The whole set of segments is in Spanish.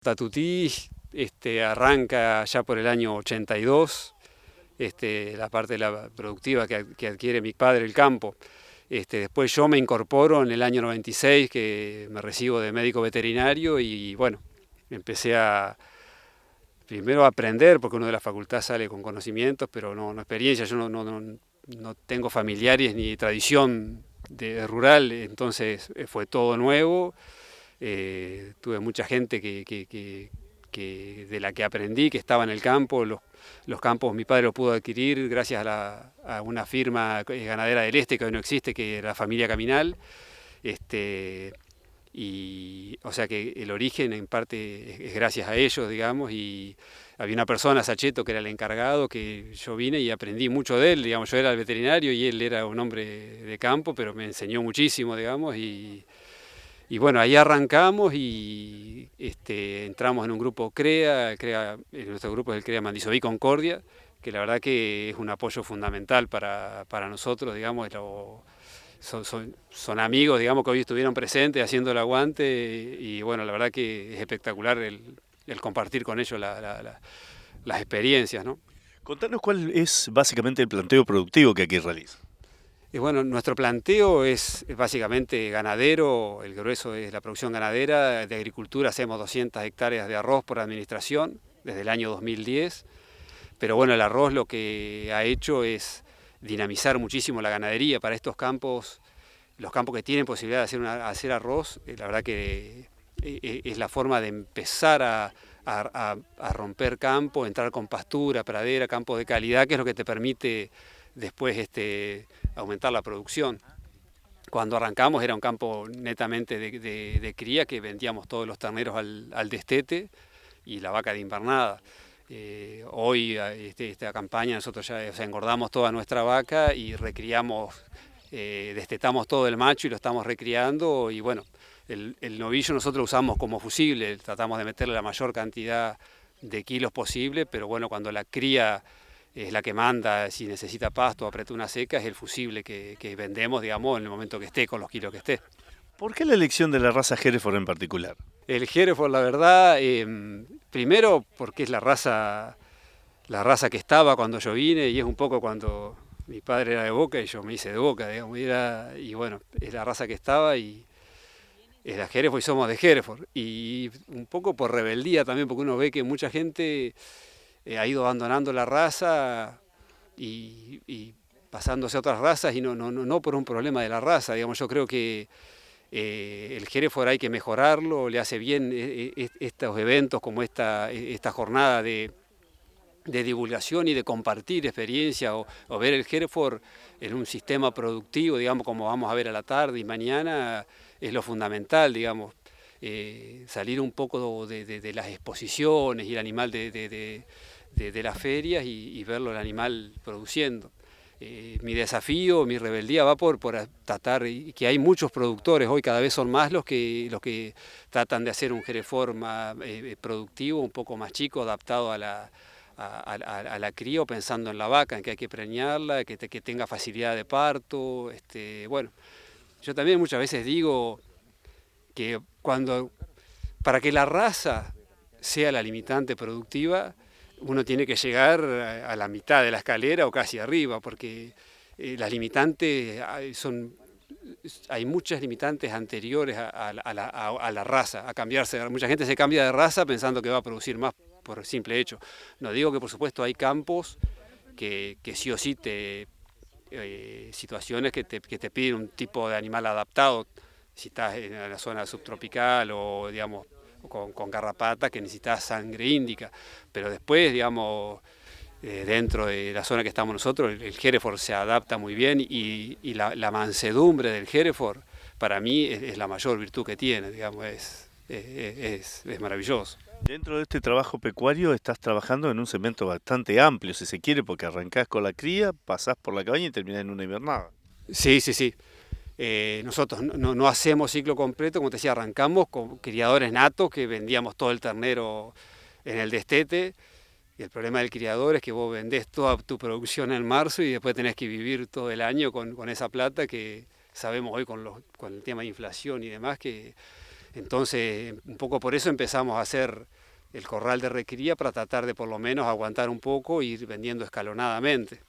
Tatutí arranca ya por el año 82, la parte de la productiva que adquiere mi padre el campo. Después yo me incorporo en el año 96, que me recibo de médico veterinario y bueno, empecé a primero a aprender, porque uno de la facultad sale con conocimientos, pero no experiencia. Yo no tengo familiares ni tradición de rural, entonces fue todo nuevo. Tuve mucha gente de la que aprendí, que estaba en el campo. Los campos mi padre los pudo adquirir gracias a una firma ganadera del Este que hoy no existe, que era la familia Caminal. Y o sea que el origen en parte es gracias a ellos, digamos, y había una persona, Sacheto, que era el encargado, que yo vine y aprendí mucho de él, digamos. Yo era el veterinario y él era un hombre de campo, pero me enseñó muchísimo, digamos, y bueno, ahí arrancamos y entramos en un grupo nuestro grupo es el CREA Mandisoví Concordia, que la verdad que es un apoyo fundamental para nosotros, digamos. Son amigos, digamos, que hoy estuvieron presentes haciendo el aguante y bueno, la verdad que es espectacular el compartir con ellos las experiencias, ¿no? Contanos cuál es básicamente el planteo productivo que aquí realiza. Y bueno, nuestro planteo es básicamente ganadero, el grueso es la producción ganadera. De agricultura hacemos 200 hectáreas de arroz por administración desde el año 2010, pero bueno, el arroz lo que ha hecho es dinamizar muchísimo la ganadería para estos campos. Los campos que tienen posibilidad de hacer arroz, la verdad que es la forma de empezar a romper campo, entrar con pastura, pradera, campos de calidad, que es lo que te permite después aumentar la producción. Cuando arrancamos era un campo netamente de cría, que vendíamos todos los terneros al destete y la vaca de invernada. Hoy, esta campaña, nosotros ya, o sea, engordamos toda nuestra vaca y recriamos, destetamos todo el macho y lo estamos recriando. Y bueno, el novillo nosotros usamos como fusible, tratamos de meterle la mayor cantidad de kilos posible, pero bueno, cuando la cría es la que manda, si necesita pasto o aprieta una seca, es el fusible que vendemos, digamos, en el momento que esté, con los kilos que esté. ¿Por qué la elección de la raza Hereford en particular? El Hereford, la verdad, primero porque es la raza que estaba cuando yo vine, y es un poco cuando mi padre era de Boca y yo me hice de Boca, digamos, y bueno, es la raza que estaba y es la Hereford y somos de Hereford. Y un poco por rebeldía también, porque uno ve que mucha gente ha ido abandonando la raza y pasándose a otras razas, y no por un problema de la raza, digamos. Yo creo que el Hereford hay que mejorarlo, le hace bien estos eventos como esta jornada de divulgación y de compartir experiencia, o ver el Hereford en un sistema productivo, digamos, como vamos a ver a la tarde y mañana, es lo fundamental, digamos. Salir un poco de las exposiciones y el animal de las ferias y verlo el animal produciendo. Mi desafío, mi rebeldía va por tratar, y que hay muchos productores, hoy cada vez son más los que tratan de hacer un Hereford más productivo, un poco más chico, adaptado a la cría, o pensando en la vaca, en que hay que preñarla, que tenga facilidad de parto. Bueno, yo también muchas veces digo que para que la raza sea la limitante productiva, uno tiene que llegar a la mitad de la escalera o casi arriba, porque las limitantes hay muchas limitantes anteriores a la raza, a cambiarse. Mucha gente se cambia de raza pensando que va a producir más por el simple hecho. No digo que por supuesto hay campos que sí o sí situaciones que te piden un tipo de animal adaptado, si estás en la zona subtropical o digamos con garrapata, que necesitas sangre índica, pero después, digamos, dentro de la zona que estamos nosotros, el Hereford se adapta muy bien, y la mansedumbre del Hereford para mí es la mayor virtud que tiene, digamos, es maravilloso. Dentro de este trabajo pecuario estás trabajando en un segmento bastante amplio, si se quiere, porque arrancás con la cría, pasás por la cabaña y terminás en una invernada. Sí, sí, sí. Nosotros no hacemos ciclo completo, como te decía, arrancamos con criadores natos que vendíamos todo el ternero en el destete. Y el problema del criador es que vos vendés toda tu producción en marzo y después tenés que vivir todo el año con esa plata, que sabemos hoy con el tema de inflación y demás, que Entonces, un poco por eso empezamos a hacer el corral de recría para tratar de por lo menos aguantar un poco e ir vendiendo escalonadamente.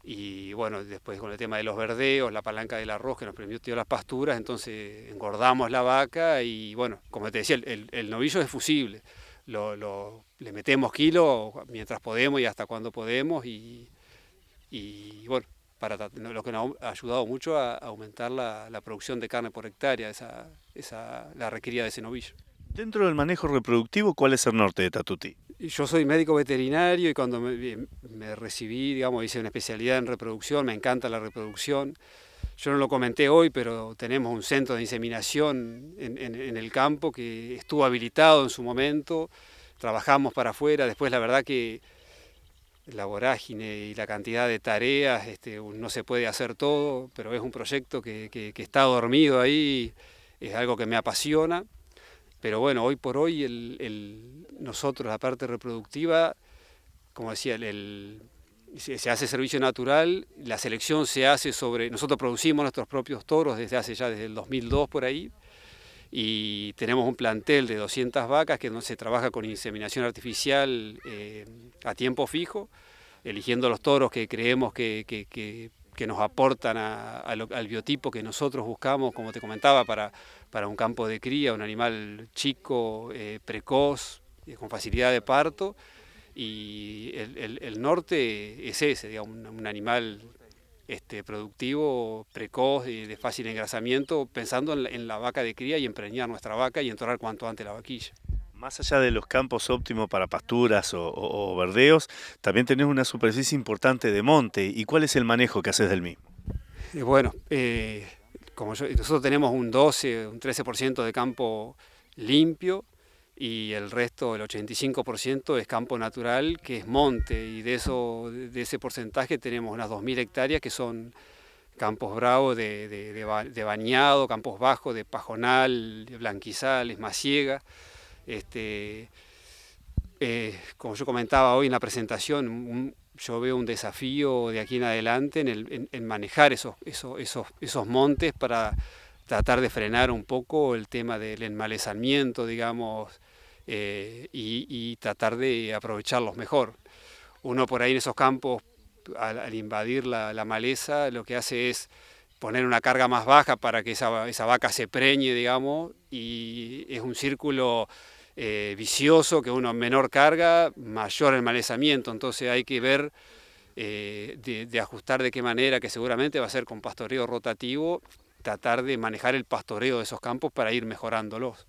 Y bueno, después con el tema de los verdeos, la palanca del arroz que nos permitió las pasturas, entonces engordamos la vaca y bueno, como te decía, el novillo es fusible. Le metemos kilos mientras podemos y hasta cuando podemos y bueno, lo que nos ha ayudado mucho a aumentar la producción de carne por hectárea, la recría de ese novillo. Dentro del manejo reproductivo, ¿cuál es el norte de Tatuti? Yo soy médico veterinario y cuando me recibí, digamos, hice una especialidad en reproducción, me encanta la reproducción. Yo no lo comenté hoy, pero tenemos un centro de inseminación en el campo que estuvo habilitado en su momento, trabajamos para afuera, después la verdad que la vorágine y la cantidad de tareas, no se puede hacer todo, pero es un proyecto que está dormido ahí, es algo que me apasiona. Pero bueno, hoy por hoy nosotros, la parte reproductiva, como decía, se hace servicio natural, la selección se hace nosotros producimos nuestros propios toros desde el 2002 por ahí, y tenemos un plantel de 200 vacas que se trabaja con inseminación artificial a tiempo fijo, eligiendo los toros que creemos que nos aportan al biotipo que nosotros buscamos, como te comentaba, para un campo de cría, un animal chico, precoz, con facilidad de parto. Y el norte es ese, digamos, un animal productivo, precoz, de fácil engrasamiento, pensando en la vaca de cría y en preñar nuestra vaca y entorar cuanto antes la vaquilla. Más allá de los campos óptimos para pasturas o verdeos, también tenés una superficie importante de monte. ¿Y cuál es el manejo que haces del mismo? Bueno, nosotros tenemos un 12, un 13% de campo limpio y el resto, el 85% es campo natural, que es monte, y de ese porcentaje tenemos unas 2.000 hectáreas que son campos bravos de bañado, campos bajos de pajonal, de blanquizales, maciega. Como yo comentaba hoy en la presentación, yo veo un desafío de aquí en adelante en manejar esos montes para tratar de frenar un poco el tema del enmalezamiento, digamos, y tratar de aprovecharlos mejor. Uno por ahí en esos campos, al invadir la maleza, lo que hace es poner una carga más baja para que esa vaca se preñe, digamos, y es un círculo vicioso, que uno menor carga, mayor enmalezamiento. Entonces hay que ver de ajustar de qué manera, que seguramente va a ser con pastoreo rotativo, tratar de manejar el pastoreo de esos campos para ir mejorándolos.